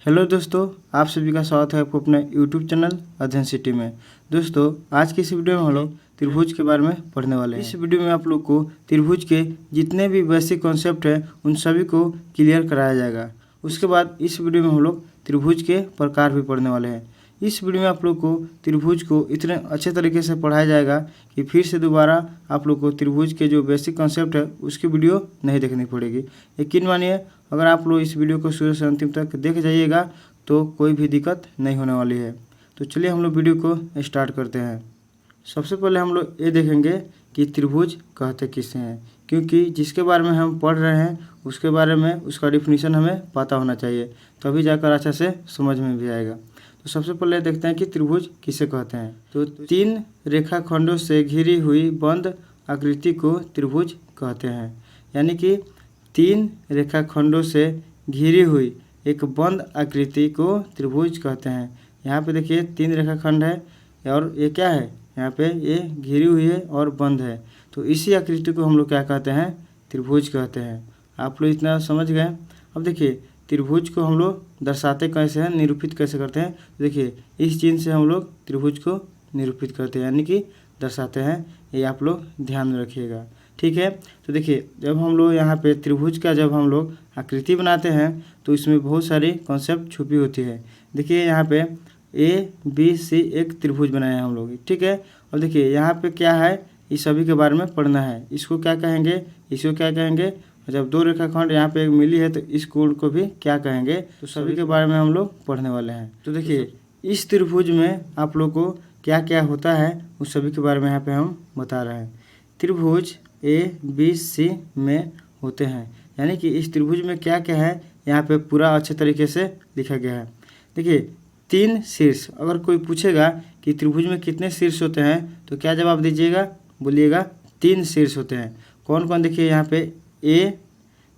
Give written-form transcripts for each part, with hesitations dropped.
Hello दोस्तों, आप सभी का स्वागत है आपको अपने यूट्यूब चैनल अध्ययन सिटी में। दोस्तों, आज की इस वीडियो में हम लोग त्रिभुज के बारे में पढ़ने वाले हैं। इस वीडियो में आप लोग को त्रिभुज के जितने भी बेसिक कॉन्सेप्ट हैं उन सभी को क्लियर कराया जाएगा। उसके बाद इस वीडियो में हम लोग त्रिभुज के प्रकार भी पढ़ने वाले हैं। इस वीडियो में आप लोग को त्रिभुज को इतने अच्छे तरीके से पढ़ाया जाएगा कि फिर से दोबारा आप लोग को त्रिभुज के जो बेसिक कॉन्सेप्ट है उसकी वीडियो नहीं देखनी पड़ेगी। यकीन मानिए, अगर आप लोग इस वीडियो को शुरू से अंतिम तक देख जाइएगा तो कोई भी दिक्कत नहीं होने वाली है। तो चलिए हम लोग वीडियो को स्टार्ट करते हैं। सबसे पहले हम लोग ये देखेंगे कि त्रिभुज कहते किसे हैं, क्योंकि जिसके बारे में हम पढ़ रहे हैं उसके बारे में उसका डिफिनीशन हमें पता होना चाहिए, तभी जाकर अच्छा से समझ में भी आएगा। तो सबसे पहले देखते हैं कि त्रिभुज किसे कहते हैं। तो 3 रेखाखंडों से घिरी हुई बंद आकृति को त्रिभुज कहते हैं। यानी कि 3 रेखाखंडों से घिरी हुई एक बंद आकृति को त्रिभुज कहते हैं। यहाँ पे देखिए 3 रेखाखंड है और ये क्या है, यहाँ पे ये घिरी हुई है और बंद है। तो इसी आकृति को हम लोग क्या कहते हैं, त्रिभुज कहते हैं। आप लोग इतना समझ गए। अब देखिए त्रिभुज को हम लोग दर्शाते कैसे हैं, निरूपित कैसे करते हैं। देखिए इस चिन्ह से हम लोग त्रिभुज को निरूपित करते हैं, यानी कि दर्शाते हैं। ये आप लोग ध्यान में रखिएगा, ठीक है। तो देखिए जब हम लोग यहाँ पे त्रिभुज का जब हम लोग आकृति बनाते हैं तो इसमें बहुत सारी कॉन्सेप्ट छुपी होती है। देखिए यहाँ पे ABC एक त्रिभुज बनाए हैं हम लोग, ठीक है। और देखिए यहाँ पे क्या है, इस सभी के बारे में पढ़ना है। इसको क्या कहेंगे, इसको क्या कहेंगे। जब 2 रेखाखंड यहाँ पे मिली है तो इस कोण को भी क्या कहेंगे। तो सभी के बारे में हम लोग पढ़ने वाले हैं। तो देखिए इस त्रिभुज में आप लोग को क्या क्या होता है उस सभी के बारे में यहाँ पे हम बता रहे हैं। त्रिभुज ABC में होते हैं, यानी कि इस त्रिभुज में क्या क्या है यहाँ पे पूरा अच्छे तरीके से लिखा गया है। देखिए 3 शीर्ष, अगर कोई पूछेगा कि त्रिभुज में कितने शीर्ष होते हैं तो क्या जवाब दीजिएगा, बोलिएगा 3 शीर्ष होते हैं। कौन कौन, देखिए यहाँ पे A,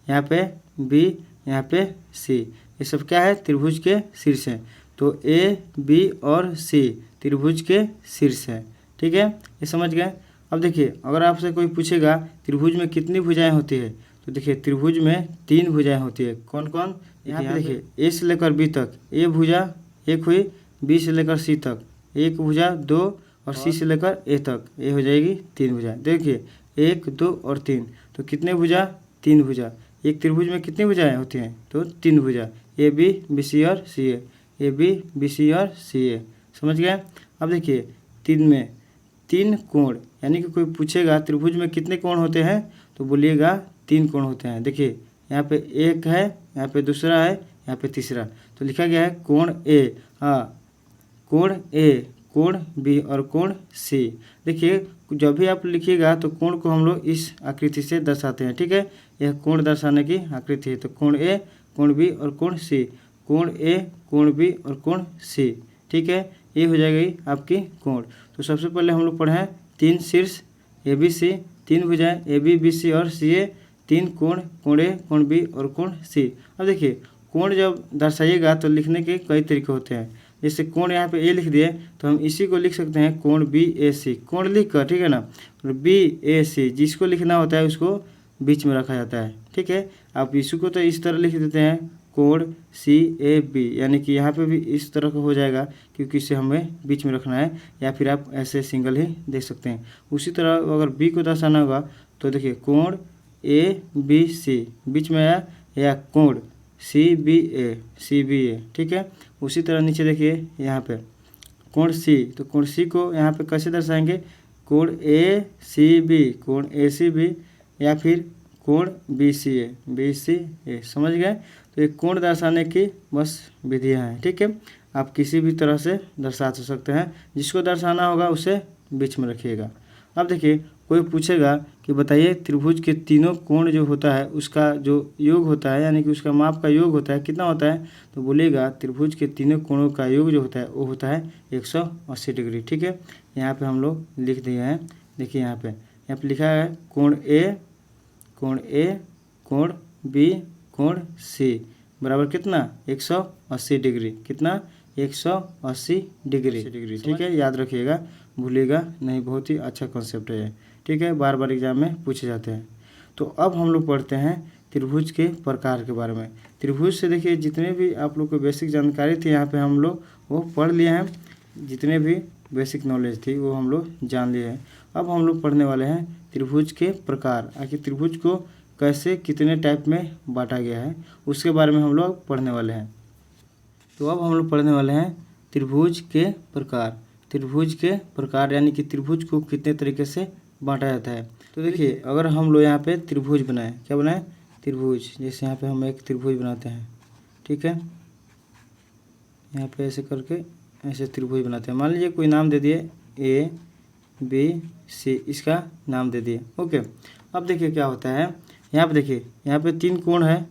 यहाँ पे B, यहाँ पे C, ये सब क्या है, त्रिभुज के शीर्ष हैं। तो A, B और C त्रिभुज के शीर्ष है, ठीक है। ये समझ गए। अब देखिए अगर आपसे कोई पूछेगा त्रिभुज में कितनी भुजाएं होती है, तो देखिए त्रिभुज में 3 भुजाएं होती है। कौन कौन, यहाँ पे देखिए A से लेकर B तक A भुजा एक हुई, B से लेकर C तक एक भुजा 2 और C से लेकर A तक ये हो जाएगी 3 भुजा। देखिए 1, 2 और 3, तो कितने भुजा, 3 भुजा। एक त्रिभुज में कितनी भुजाएं होती हैं, तो 3 भुजा, AB, BC और CA, AB, BC और CA, समझ गए। अब देखिए 3 में 3 कोण, यानी कि कोई पूछेगा त्रिभुज में कितने कोण होते हैं तो बोलिएगा 3 कोण होते हैं। देखिए यहाँ पे एक है, यहाँ पे दूसरा है, यहाँ पे तीसरा, तो लिखा गया है कोण A, कोण A, कोण B और कोण C। देखिए जब भी आप लिखिएगा तो कोण को हम लोग इस आकृति से दर्शाते हैं, ठीक है। यह कोण दर्शाने की आकृति है। तो कोण A, कोण B और कोण C, कोण A, कोण B और कोण C, ठीक है। ये हो जाएगी आपकी कोण। तो सबसे पहले हम लोग पढ़े 3 शीर्ष ABC, 3 भुजाएं AB, BC और CA, 3 कोण, कोण A, कोण B और कोण C। अब देखिए कोण जब दर्शाइएगा तो लिखने के कई तरीके होते हैं। जैसे कोण यहाँ पे A लिख दिए तो हम इसी को लिख सकते हैं कोण BAC, कोण लिख कर, ठीक है ना। BAC जिसको लिखना होता है उसको बीच में रखा जाता है, ठीक है। आप इसको तो इस तरह लिख देते हैं कोण CAB, यानी कि यहाँ पे भी इस तरह का हो जाएगा क्योंकि इसे हमें बीच में रखना है, या फिर आप ऐसे सिंगल ही देख सकते हैं। उसी तरह अगर B को दर्शाना होगा तो देखिए कोण ABC बीच में आया, या कोण CBA, ठीक है। उसी तरह नीचे देखिए यहाँ पे कोण C, तो कोण C को यहाँ पे कैसे दर्शाएंगे, कोण ACB, कोण ACB, या फिर कोण BCA, समझ गए। तो ये कोण दर्शाने की बस विधियाँ हैं, ठीक है। आप किसी भी तरह से दर्शा सकते हैं, जिसको दर्शाना होगा उसे बीच में रखिएगा। अब देखिए कोई पूछेगा कि बताइए त्रिभुज के तीनों कोण जो होता है उसका जो योग होता है, यानी कि उसका माप का योग होता है, कितना होता है, तो बोलिएगा त्रिभुज के तीनों कोणों का योग जो होता है वो होता है 180 डिग्री, ठीक है। यहाँ पे हम लोग लिख दिए हैं। देखिए यहाँ पे लिखा है कोण A, कोण A, कोण B, कोण C बराबर कितना, 180 डिग्री, कितना, 180 डिग्री, ठीक है। याद रखिएगा, भूलिएगा नहीं, बहुत ही अच्छा कॉन्सेप्ट है, ठीक है। बार बार एग्जाम में पूछे जाते हैं। तो अब हम लोग पढ़ते हैं त्रिभुज के प्रकार के बारे में। त्रिभुज से देखिए जितने भी आप लोग को बेसिक जानकारी थी यहाँ पे हम लोग वो पढ़ लिए हैं, जितने भी बेसिक नॉलेज थी वो हम लोग जान लिए हैं। अब हम लोग पढ़ने वाले हैं त्रिभुज के प्रकार, आखिर त्रिभुज को कैसे कितने टाइप में बांटा गया है उसके बारे में हम लोग पढ़ने वाले हैं। तो अब हम लोग पढ़ने वाले हैं त्रिभुज के प्रकार। त्रिभुज के प्रकार यानी कि त्रिभुज को कितने तरीके से बांटा जाता है। तो देखिए अगर हम लोग यहाँ पे त्रिभुज बनाएं, क्या बनाएं, त्रिभुज। जैसे यहाँ पे हम एक त्रिभुज बनाते हैं, ठीक है, यहाँ पे ऐसे करके ऐसे त्रिभुज बनाते हैं। मान लीजिए कोई नाम दे दिए ए बी सी, इसका नाम दे दिए, ओके। अब देखिए क्या होता है, यहाँ पे देखिए यहाँ पे 3 कोण है,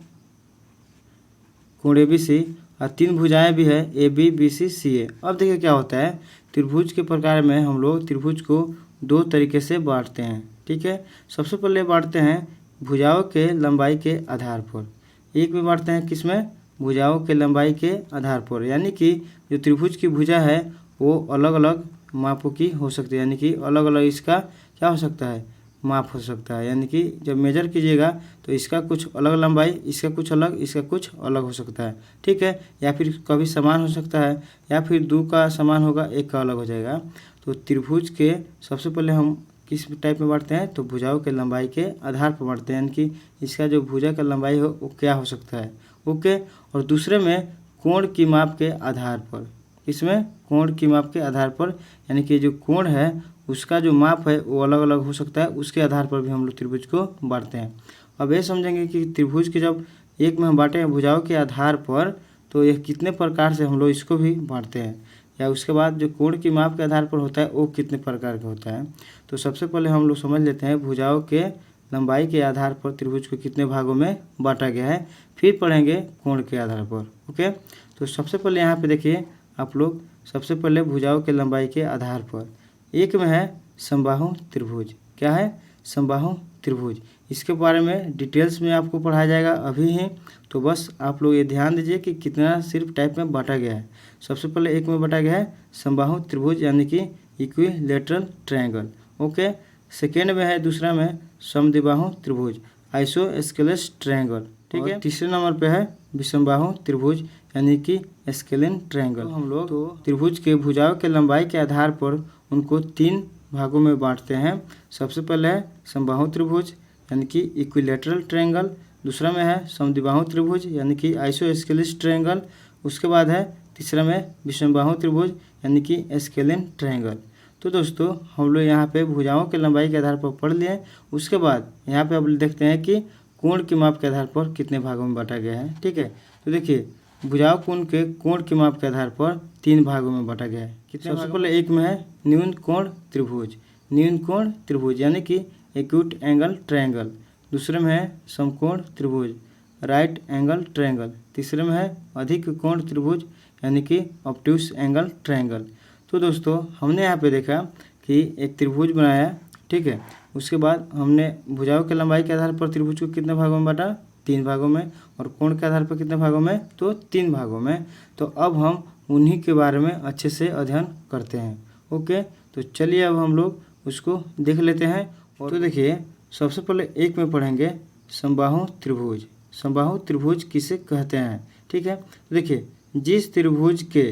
कोण ए बी सी, और 3 भुजाएं भी है ए बी बी सी सी ए। अब देखिए क्या होता है, त्रिभुज के प्रकार में हम लोग त्रिभुज को 2 तरीके से बांटते हैं, ठीक है। सबसे पहले बांटते हैं भुजाओं के लंबाई के आधार पर। एक में बांटते हैं किसमें, भुजाओं के लंबाई के आधार पर, यानी कि जो त्रिभुज की भुजा है वो अलग अलग मापों की हो सकती है, यानी कि अलग अलग इसका क्या हो सकता है, माप हो सकता है। यानी कि जब मेजर कीजिएगा तो इसका कुछ अलग लंबाई, इसका कुछ अलग, इसका कुछ अलग हो सकता है, ठीक है। या फिर कभी समान हो सकता है, या फिर 2 का समान होगा, 1 का अलग हो जाएगा। तो त्रिभुज के सबसे पहले हम किस टाइप में बांटते हैं, तो भुजाओं के लंबाई के आधार पर बांटते हैं, यानी कि इसका जो भुजा का लंबाई हो वो क्या हो सकता है, ओके। और दूसरे में कोण की माप के आधार पर, इसमें कोण की माप के आधार पर, यानी कि जो कोण है उसका जो माप है वो अलग अलग हो सकता है, उसके आधार पर भी हम लोग त्रिभुज को बांटते हैं। अब ये समझेंगे कि त्रिभुज के जब एक में हम बांटे हैं भुजाओं के आधार पर, तो यह कितने प्रकार से हम लोग इसको भी बांटते हैं, या उसके बाद जो कोण की माप के आधार पर होता है वो कितने प्रकार का होता है। तो सबसे पहले हम लोग समझ लेते हैं भुजाओं के लंबाई के आधार पर त्रिभुज को कितने भागों में बांटा गया है, फिर पढ़ेंगे कोण के आधार पर, ओके। तो सबसे पहले यहाँ पे देखिए आप लोग, सबसे पहले भुजाओं के लंबाई के आधार पर एक में है समबाहु त्रिभुज। क्या है, समबाहु त्रिभुज। इसके बारे में डिटेल्स में आपको पढ़ाया जाएगा अभी ही, तो बस आप लोग ये ध्यान दीजिए कि कितना सिर्फ टाइप में बांटा गया है। सबसे पहले एक में बांटा गया है समबाहु त्रिभुज, यानी कि इक्विलेटरल ट्रायंगल, ओके। सेकेंड में है दूसरा में समद्विबाहु त्रिभुज, आइसोस्केलेस ट्रायंगल, ठीक है। तीसरे नंबर पे है विषमबाहु त्रिभुज, यानी कि स्केलिन ट्रायंगल। तो हम लोग त्रिभुज के भुजाओं के लंबाई के आधार पर उनको 3 भागों में बांटते हैं। सबसे पहले है समबाहु त्रिभुज, यानी कि इक्विलेटरल ट्रायंगल। दूसरा में है समद्विबाहु त्रिभुज, यानी कि आइसोस्केलिस ट्रायंगल। उसके बाद है तीसरा में विषमबाहु त्रिभुज, यानी कि स्केलिन ट्रायंगल। तो दोस्तों हम लोग यहाँ पे भुजाओं के लंबाई के आधार पर पढ़ लिए। उसके बाद यहाँ पे अब देखते हैं कि कोण की माप के आधार पर कितने भागों में बांटा गया है, ठीक है। तो देखिए भुजाओं कोण के कोण की माप के आधार पर 3 भागों में बांटा गया है। कितने? सबसे पहले एक में है न्यून कोण त्रिभुज, न्यून कोण त्रिभुज, यानी कि एक्यूट एंगल ट्रायंगल। दूसरे में है समकोण त्रिभुज, राइट एंगल ट्रायंगल। तीसरे में है अधिक कोण त्रिभुज, यानी कि ऑब्ट्यूस एंगल ट्रायंगल। तो दोस्तों हमने यहाँ पे देखा कि एक त्रिभुज बनाया, ठीक है। उसके बाद हमने भुजाओं के लंबाई के आधार पर त्रिभुज को कितने भागों में बांटा, 3 भागों में, और कोण के आधार पर कितने भागों में, तो 3 भागों में। तो अब हम उन्हीं के बारे में अच्छे से अध्ययन करते हैं, ओके। तो चलिए अब हम लोग उसको देख लेते हैं। और तो देखिए सबसे पहले एक में पढ़ेंगे समबाहु त्रिभुज। समबाहु त्रिभुज किसे कहते हैं, ठीक है। तो देखिए जिस त्रिभुज के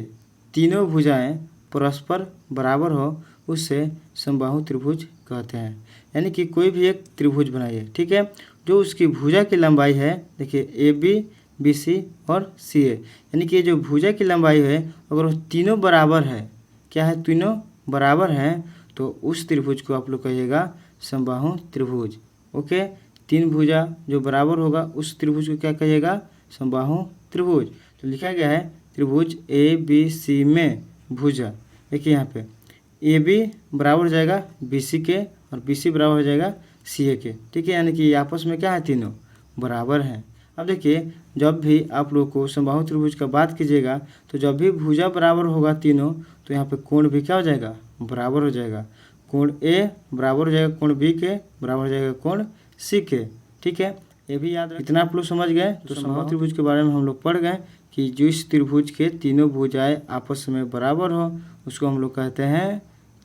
तीनों भुजाएं परस्पर बराबर हो उससे समबाहु त्रिभुज कहते हैं। यानी कि कोई भी एक त्रिभुज बनाइए, ठीक है, जो उसकी भुजा की लंबाई है, देखिए ए बी बी सी और सी ए, यानी कि जो भुजा की लंबाई है अगर वो तीनों बराबर है, क्या है, तीनों बराबर हैं, तो उस त्रिभुज को आप लोग कहिएगा समबाहु त्रिभुज, ओके। 3 भुजा जो बराबर होगा उस त्रिभुज को क्या कहिएगा, समबाहु त्रिभुज। तो लिखा गया है त्रिभुज ए बी सी में भुजा, देखिए यहाँ पे ए बी बराबर हो जाएगा बी सी के, और बी सी बराबर हो जाएगा सी ए के, ठीक है। यानी कि आपस में क्या है, तीनों बराबर हैं। अब देखिए जब भी आप लोग को समबाहु त्रिभुज का बात कीजिएगा तो जब भी भुजा बराबर होगा तीनों, तो यहाँ पे कोण भी क्या हो जाएगा, बराबर हो जाएगा। कोण ए बराबर हो जाएगा कोण बी के, बराबर हो जाएगा कोण सी के, ठीक है। ये भी याद रखें। इतना आप लोग समझ गए। तो समबाहु त्रिभुज के बारे में हम लोग पढ़ गए कि जिस त्रिभुज के तीनों भुजाएं आपस में बराबर हो उसको हम लोग कहते हैं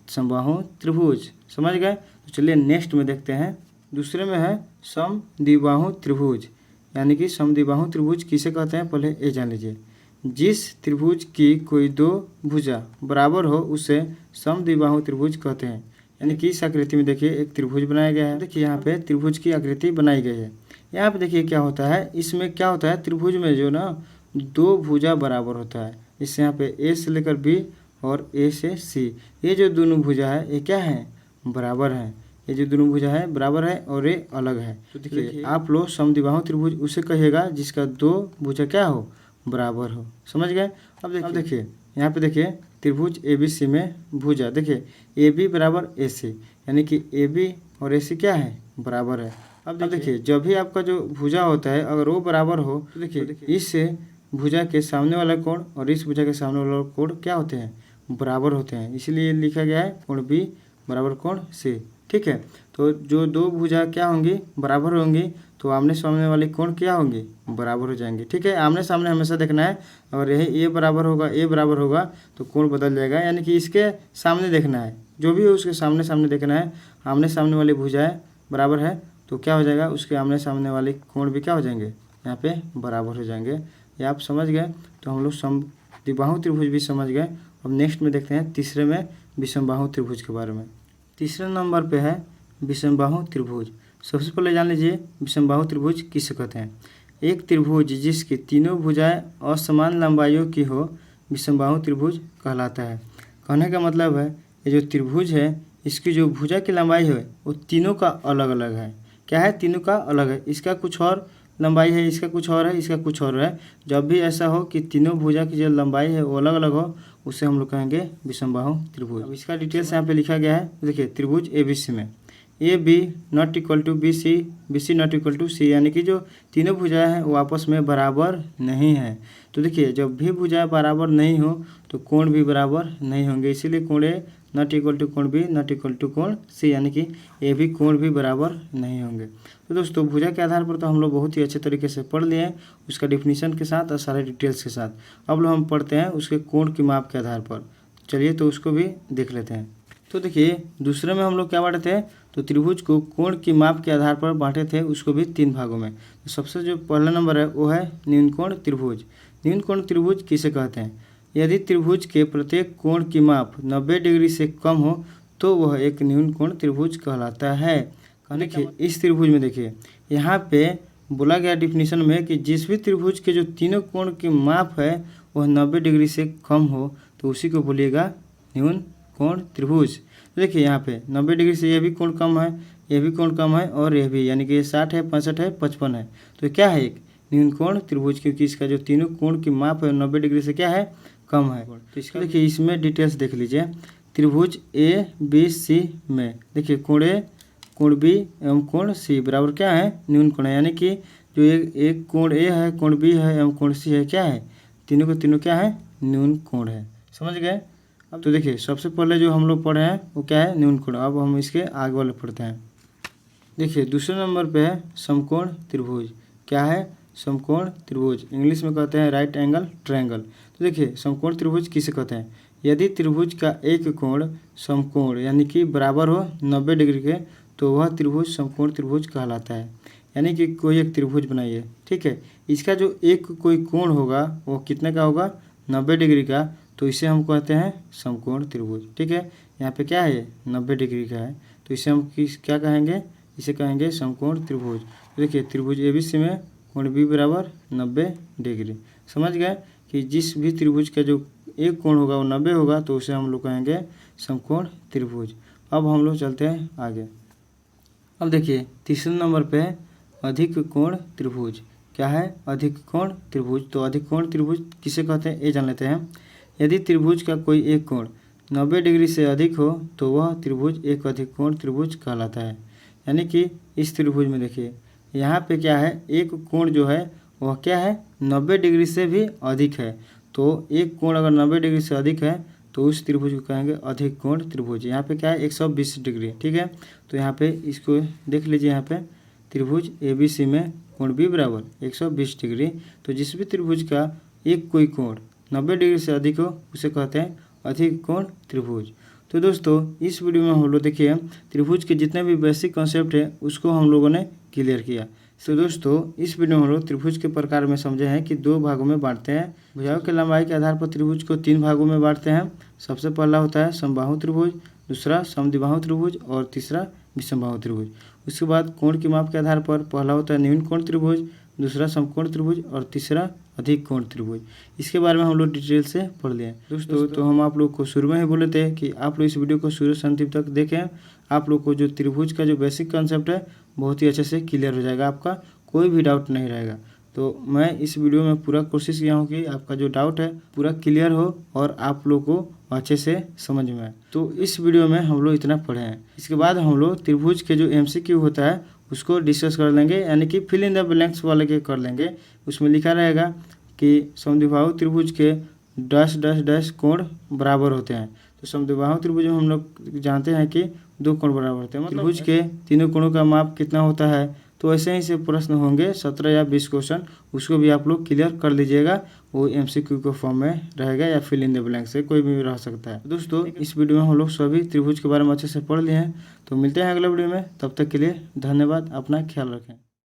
समबाहु त्रिभुज, समझ गए। तो चलिए नेक्स्ट में देखते हैं। दूसरे में है समद्विबाहु त्रिभुज, यानी कि समद्विबाहु त्रिभुज किसे कहते हैं, पहले ये जान लीजिए। जिस त्रिभुज की कोई दो भुजा बराबर हो उसे समद्विबाहु त्रिभुज कहते हैं। यानी कि इस आकृति में देखिए एक त्रिभुज बनाया गया है। देखिए यहाँ पे त्रिभुज की आकृति बनाई गई है। यहाँ पे देखिए क्या होता है, इसमें क्या होता है, त्रिभुज में जो ना दो भुजा बराबर होता है। इससे यहाँ पे ए से लेकर बी और ए से सी, ये जो दोनों भुजा है ये क्या है, बराबर है। ये जो दोनों भुजा है बराबर है और ये अलग है। तो देखिए आप लोग समद्विबाहु त्रिभुज उसे कहिएगा जिसका दो भुजा क्या हो, बराबर हो। समझ गए। अब देखिए यहाँ पे देखिए त्रिभुज ए बी सी में भुजा देखिए ए बी बराबर ए सी, यानी कि ए बी और ए सी क्या है, बराबर है। अब देखिए जब भी आपका जो भुजा होता है अगर वो बराबर हो तो देखिए इस भुजा के सामने वाला कोण और इस भुजा के सामने वाला कोण क्या होते हैं, बराबर होते हैं। इसीलिए लिखा गया है कोण बी बराबर कोण सी। ठीक है, तो जो दो भुजा क्या होंगी, बराबर होंगी, तो आमने सामने वाले कोण क्या होंगे, बराबर हो जाएंगे। ठीक है, आमने सामने हमेशा देखना है। और यही ए बराबर होगा, ए बराबर होगा तो कोण बदल जाएगा, यानी कि इसके सामने देखना है, जो भी हो उसके सामने सामने देखना है। आमने सामने वाली भुजाएं बराबर है तो क्या हो जाएगा, उसके आमने सामने वाले कोण भी क्या हो जाएंगे, यहाँ पे बराबर हो जाएंगे। ये आप समझ गए। तो हम लोग समद्विबाहु त्रिभुज भी समझ गए। अब नेक्स्ट में देखते हैं तीसरे में विषमबाहु त्रिभुज के बारे में। तीसरे नंबर पे है विषमबाहु त्रिभुज। सबसे पहले जान लीजिए विषमबाहु त्रिभुज किसे कहते हैं। एक त्रिभुज जिसकी तीनों भुजाएं असमान लंबाइयों की हो विषमबाहु त्रिभुज कहलाता है। कहने का मतलब है ये जो त्रिभुज है इसकी जो भुजा की लंबाई है वो तीनों का अलग अलग है। क्या है, तीनों का अलग है। इसका कुछ और लंबाई है, इसका कुछ और है, इसका कुछ और है। जब भी ऐसा हो कि तीनों भुजा की जो लंबाई है वो अलग अलग हो उसे हम लोग कहेंगे विषमबाहु त्रिभुज। अब इसका डिटेल्स यहाँ पे लिखा गया है। देखिए त्रिभुज ए बी सी में a b not equal to b c not equal to c, यानी कि जो तीनों भुजाएं हैं वो आपस में बराबर नहीं है। तो देखिए जब भी भुजाएं बराबर नहीं हो तो कोण भी बराबर नहीं होंगे। इसीलिए कोण ए नॉट इक्वल टू कोण बी नॉट इक्वल टू कोण सी, यानी कि ए भी कोण भी बराबर नहीं होंगे। तो दोस्तों भुजा के आधार पर तो हम लोग बहुत ही अच्छे तरीके से पढ़ लिए हैं, उसका डिफिनीशन के साथ और सारे डिटेल्स के साथ। अब लोग हम पढ़ते हैं उसके कोण की माप के आधार पर। चलिए तो उसको भी देख लेते हैं। तो देखिए दूसरे में हम लोग क्या बांटे थे, तो त्रिभुज को कोण की माप के आधार पर बांटे थे, उसको भी 3 भागों में। तो सबसे जो पहला नंबर है वो है न्यून कोण त्रिभुज। न्यून कोण त्रिभुज किसे कहते हैं, यदि त्रिभुज के प्रत्येक कोण की माप 90 डिग्री से कम हो तो वह एक न्यून कोण त्रिभुज कहलाता है। देखिए इस त्रिभुज में देखिए यहाँ पे बोला गया डिफिनीशन में कि जिस भी त्रिभुज के जो तीनों कोण की माप है वह 90 डिग्री से कम हो तो उसी को बोलिएगा न्यून कोण त्रिभुज। तो देखिए यहाँ पे 90 डिग्री से ये भी कोण कम है, ये भी कोण कम है और यह भी, यानी कि ये 60 है, 65 है, 55 है। तो क्या है, एक न्यून कोण त्रिभुज, क्योंकि इसका जो तीनों कोण की माप है 90 डिग्री से क्या है, कम है। तो इसका देखिए इसमें डिटेल्स देख लीजिए। त्रिभुज ए बी सी में देखिए कोण ए कोण बी एवं कोण सी बराबर क्या है, न्यून कोण है। यानी कि जो एक कोण ए है, कोण बी है एवं कोण सी है, क्या है, तीनों के तीनों क्या है, न्यून कोण है। समझ गए। अब तो देखिए सबसे पहले जो हम लोग पढ़े हैं वो क्या है, न्यून कोण। अब हम इसके आगे वाले पढ़ते हैं। देखिए दूसरे नंबर पे है समकोण त्रिभुज। क्या है, समकोण त्रिभुज, इंग्लिश में कहते हैं राइट एंगल ट्रायंगल। तो देखिए समकोण त्रिभुज किसे कहते हैं, यदि त्रिभुज का एक कोण समकोण यानी कि बराबर हो 90 डिग्री के तो वह त्रिभुज समकोण त्रिभुज कहलाता है। यानी कि कोई एक त्रिभुज बनाइए, ठीक है, इसका जो एक कोई कोण होगा वो कितने का होगा, 90 डिग्री का, तो इसे हम कहते हैं समकोण त्रिभुज। ठीक है, यहाँ पे क्या है, 90 डिग्री का है, तो इसे हम क्या कहेंगे, इसे कहेंगे समकोण त्रिभुज। देखिए त्रिभुज एबीसी में कोण बी बराबर 90 डिग्री। समझ गए कि जिस भी त्रिभुज का जो एक कोण होगा वो 90 होगा तो उसे हम लोग कहेंगे समकोण त्रिभुज। अब हम लोग चलते हैं आगे। अब देखिए तीसरे नंबर पे अधिक कोण त्रिभुज। क्या है, अधिक कोण त्रिभुज। तो अधिक कोण त्रिभुज किसे कहते हैं ये जान लेते हैं। यदि त्रिभुज का कोई एक कोण 90 डिग्री से अधिक हो तो वह त्रिभुज एक अधिक कोण त्रिभुज कहलाता है। यानी कि इस त्रिभुज में देखिए यहाँ पे क्या है, एक कोण जो है वह क्या है, 90 डिग्री से भी अधिक है। तो एक कोण अगर 90 डिग्री से अधिक है तो उस त्रिभुज को कहेंगे अधिक कोण त्रिभुज। यहाँ पे क्या है, 120 डिग्री। ठीक है, तो यहाँ पे इसको देख लीजिए, यहाँ पे त्रिभुज एबीसी में कोण बी बराबर 120 डिग्री। तो जिस भी त्रिभुज का एक कोई कोण 90 डिग्री से अधिक हो उसे कहते हैं अधिक कोण त्रिभुज। तो दोस्तों इस वीडियो में हम लोग देखिए त्रिभुज के जितने भी बेसिक कॉन्सेप्ट है उसको हम लोगों ने क्लियर किया। तो दोस्तों इस वीडियो में हम लोग त्रिभुज के प्रकार में समझे हैं कि 2 भागों में बांटते हैं। भुजाओं की लंबाई के आधार पर त्रिभुज को 3 भागों में बांटते हैं। सबसे पहला होता है समबाहु त्रिभुज, दूसरा समद्विबाहु त्रिभुज और तीसरा विषमबाहु त्रिभुज। उसके बाद कोण की माप के आधार पर पहला होता है न्यून कोण त्रिभुज, दूसरा समकोण त्रिभुज और तीसरा अधिक कोण त्रिभुज। इसके बारे में हम लोग डिटेल से पढ़ लिए दोस्तों। तो हम आप लोग को शुरू में ही बोले थे कि आप लोग इस वीडियो को शुरू से अंतिम तक देखें। आप लोग को जो त्रिभुज का जो बेसिक कॉन्सेप्ट है बहुत ही अच्छे से क्लियर हो जाएगा, आपका कोई भी डाउट नहीं रहेगा। तो मैं इस वीडियो में पूरा कोशिश किया हूँ कि आपका जो डाउट है पूरा क्लियर हो और आप लोग को अच्छे से समझ में आए। तो इस वीडियो में हम लोग इतना पढ़े हैं। इसके बाद हम लोग त्रिभुज के जो MCQ होता है उसको डिस्कस कर लेंगे, यानी कि फिल इन द ब्लैंक्स वाले के कर लेंगे। उसमें लिखा रहेगा कि समद्विबाहु त्रिभुज के डैश डैश डैश कोण बराबर होते हैं। तो समद्विबाहु त्रिभुज में हम लोग जानते हैं कि 2 कोण बराबर होते हैं। मतलब त्रिभुज के तीनों कोणों का माप कितना होता है। तो ऐसे ही से प्रश्न होंगे 17 या 20 क्वेश्चन, उसको भी आप लोग क्लियर कर लीजिएगा। वो MCQ के फॉर्म में रहेगा या फिल इन द ब्लैंक से कोई भी रह सकता है। दोस्तों इस वीडियो में हम लोग सभी त्रिभुज के बारे में अच्छे से पढ़ लिए हैं। तो मिलते हैं अगले वीडियो में, तब तक के लिए धन्यवाद। अपना ख्याल रखें।